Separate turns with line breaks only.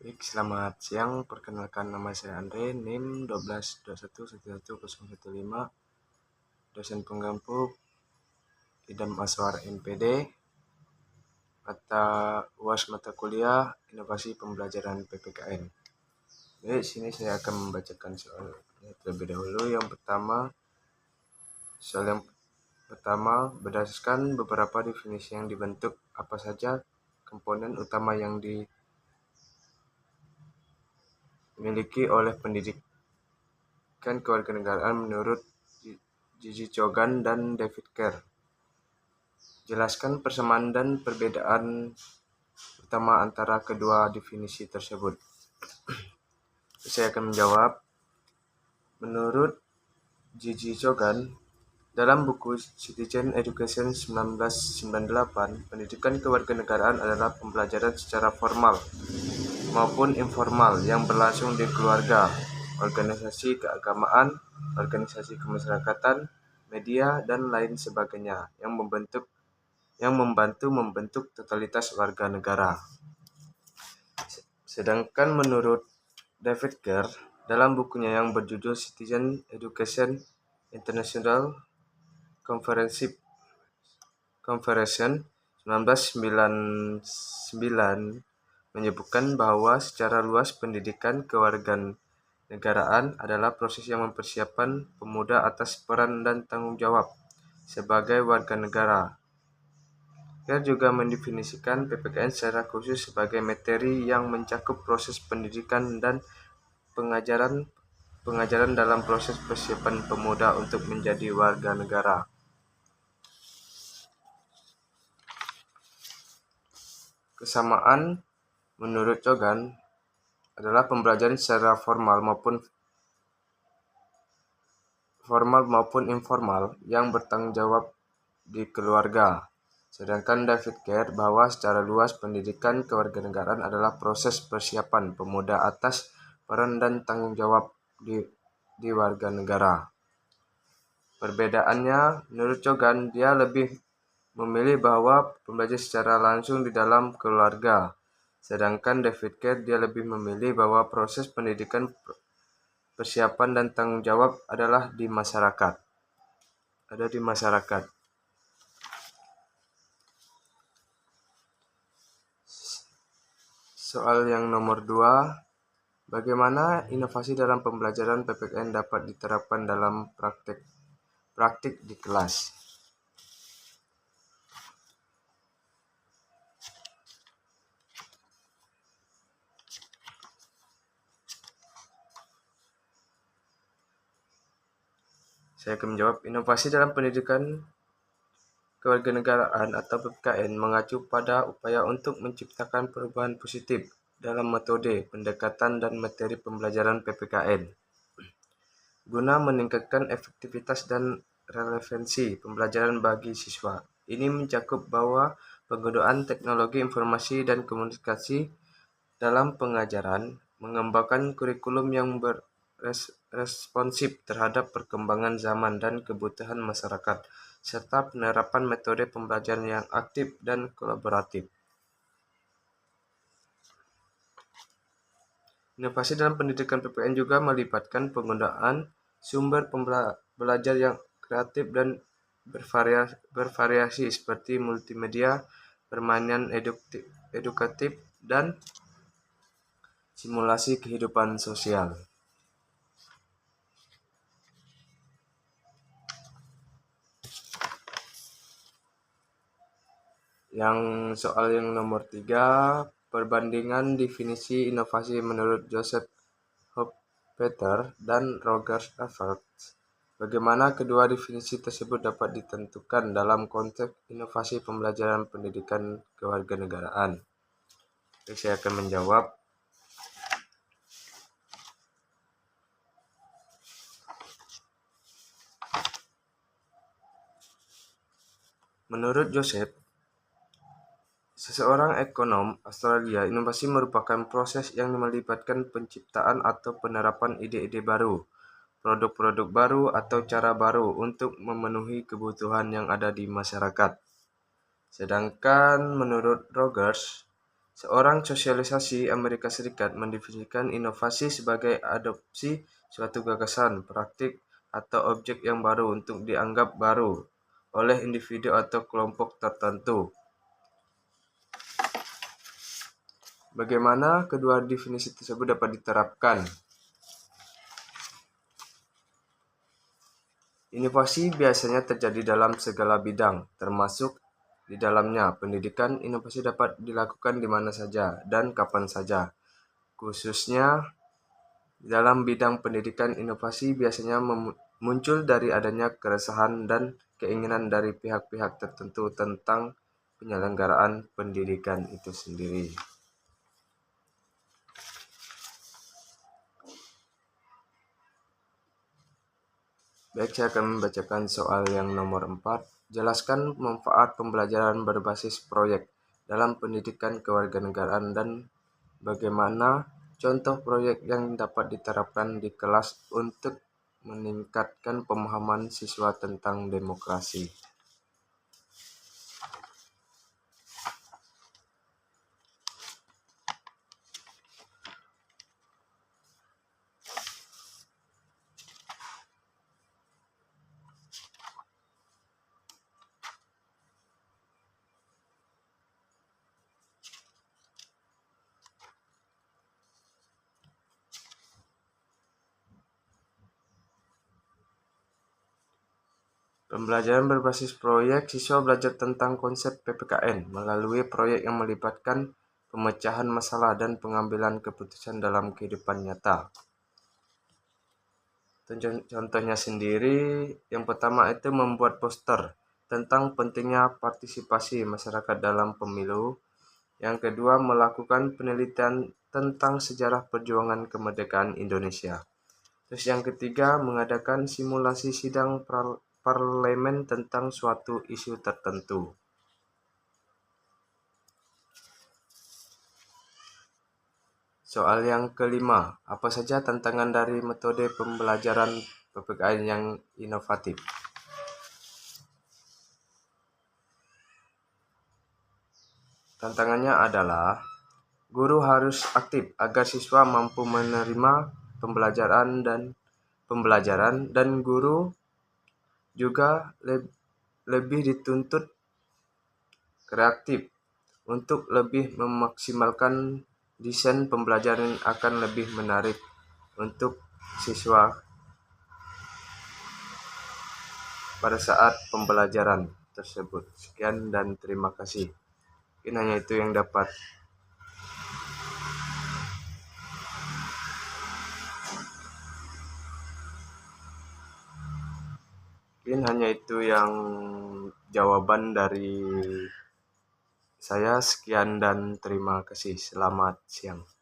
Baik, selamat siang. Perkenalkan, nama saya Andre, NIM 1221111015, dosen penggampu Idam Aswar MPD, UAS mata kuliah Inovasi Pembelajaran PPKN. Baik, sini saya akan membacakan soalnya terlebih dahulu. Soal yang pertama, berdasarkan beberapa definisi yang dibentuk, apa saja komponen utama yang dimiliki oleh pendidikan kewarganegaraan menurut Gigi Chogan dan David Kerr? Jelaskan persamaan dan perbedaan utama antara kedua definisi tersebut. Saya akan menjawab. Menurut Gigi Chogan, dalam buku Citizen Education 1998, pendidikan kewarganegaraan adalah pembelajaran secara formal maupun informal yang berlangsung di keluarga, organisasi keagamaan, organisasi kemasyarakatan, media, dan lain sebagainya yang membantu membentuk totalitas warga negara. Sedangkan menurut David Kerr, dalam bukunya yang berjudul Citizen Education International Conference 1999 menyebutkan bahwa secara luas pendidikan kewarganegaraan adalah proses yang mempersiapkan pemuda atas peran dan tanggung jawab sebagai warga negara. Kerr juga mendefinisikan PPKN secara khusus sebagai materi yang mencakup proses pendidikan dan pengajaran dalam proses persiapan pemuda untuk menjadi warga negara. Kesamaan menurut Chogan adalah pembelajaran secara formal maupun informal yang bertanggung jawab di keluarga. Sedangkan David Kerr bahwa secara luas pendidikan kewarganegaraan adalah proses persiapan pemuda atas peran dan tanggung jawab di warga negara. Perbedaannya, menurut Chogan, dia lebih memilih bahwa pembelajaran secara langsung di dalam keluarga. Sedangkan David Kerr, dia lebih memilih bahwa proses pendidikan, persiapan, dan tanggung jawab adalah di masyarakat. Soal yang nomor 2, bagaimana inovasi dalam pembelajaran PPKN dapat diterapkan dalam praktik di kelas? Saya akan menjawab. Inovasi dalam pendidikan kewarganegaraan atau PPKN mengacu pada upaya untuk menciptakan perubahan positif dalam metode, pendekatan, dan materi pembelajaran PPKN guna meningkatkan efektivitas dan relevansi pembelajaran bagi siswa. Ini mencakup bahwa penggunaan teknologi informasi dan komunikasi dalam pengajaran, mengembangkan kurikulum yang responsif terhadap perkembangan zaman dan kebutuhan masyarakat, serta penerapan metode pembelajaran yang aktif dan kolaboratif. Inovasi dalam pendidikan PPKN juga melibatkan penggunaan sumber belajar yang kreatif dan bervariasi seperti multimedia, permainan edukatif, dan simulasi kehidupan sosial. Soal yang nomor 3, perbandingan definisi inovasi menurut Joseph Hofstadter dan Roger Evert. Bagaimana kedua definisi tersebut dapat ditentukan dalam konteks inovasi pembelajaran pendidikan kewarganegaraan? Saya akan menjawab. Menurut Joseph, seseorang ekonom Australia, inovasi merupakan proses yang melibatkan penciptaan atau penerapan ide-ide baru, produk-produk baru, atau cara baru untuk memenuhi kebutuhan yang ada di masyarakat. Sedangkan menurut Rogers, Seorang sosialisasi Amerika Serikat mendefinisikan inovasi sebagai adopsi suatu gagasan, praktik, atau objek yang baru untuk dianggap baru oleh individu atau kelompok tertentu. Bagaimana kedua definisi tersebut dapat diterapkan? Inovasi biasanya terjadi dalam segala bidang, termasuk di dalamnya pendidikan. Inovasi dapat dilakukan di mana saja dan kapan saja. Khususnya dalam bidang pendidikan, inovasi biasanya muncul dari adanya keresahan dan keinginan dari pihak-pihak tertentu tentang penyelenggaraan pendidikan itu sendiri. Baik, saya akan membacakan soal yang nomor 4. Jelaskan manfaat pembelajaran berbasis proyek dalam pendidikan kewarganegaraan dan bagaimana contoh proyek yang dapat diterapkan di kelas untuk meningkatkan pemahaman siswa tentang demokrasi. Pembelajaran berbasis proyek, siswa belajar tentang konsep PPKN melalui proyek yang melibatkan pemecahan masalah dan pengambilan keputusan dalam kehidupan nyata. Contohnya sendiri, yang pertama itu membuat poster tentang pentingnya partisipasi masyarakat dalam pemilu. Yang kedua, melakukan penelitian tentang sejarah perjuangan kemerdekaan Indonesia. Terus yang ketiga, mengadakan simulasi sidang parlemen tentang suatu isu tertentu. Soal yang kelima, apa saja tantangan dari metode pembelajaran PPKN yang inovatif? Tantangannya adalah guru harus aktif agar siswa mampu menerima pembelajaran dan guru juga lebih dituntut kreatif untuk lebih memaksimalkan desain pembelajaran akan lebih menarik untuk siswa pada saat pembelajaran tersebut. Sekian dan terima kasih. Mungkin hanya itu yang dapat jawaban dari saya. Sekian dan terima kasih. Selamat siang.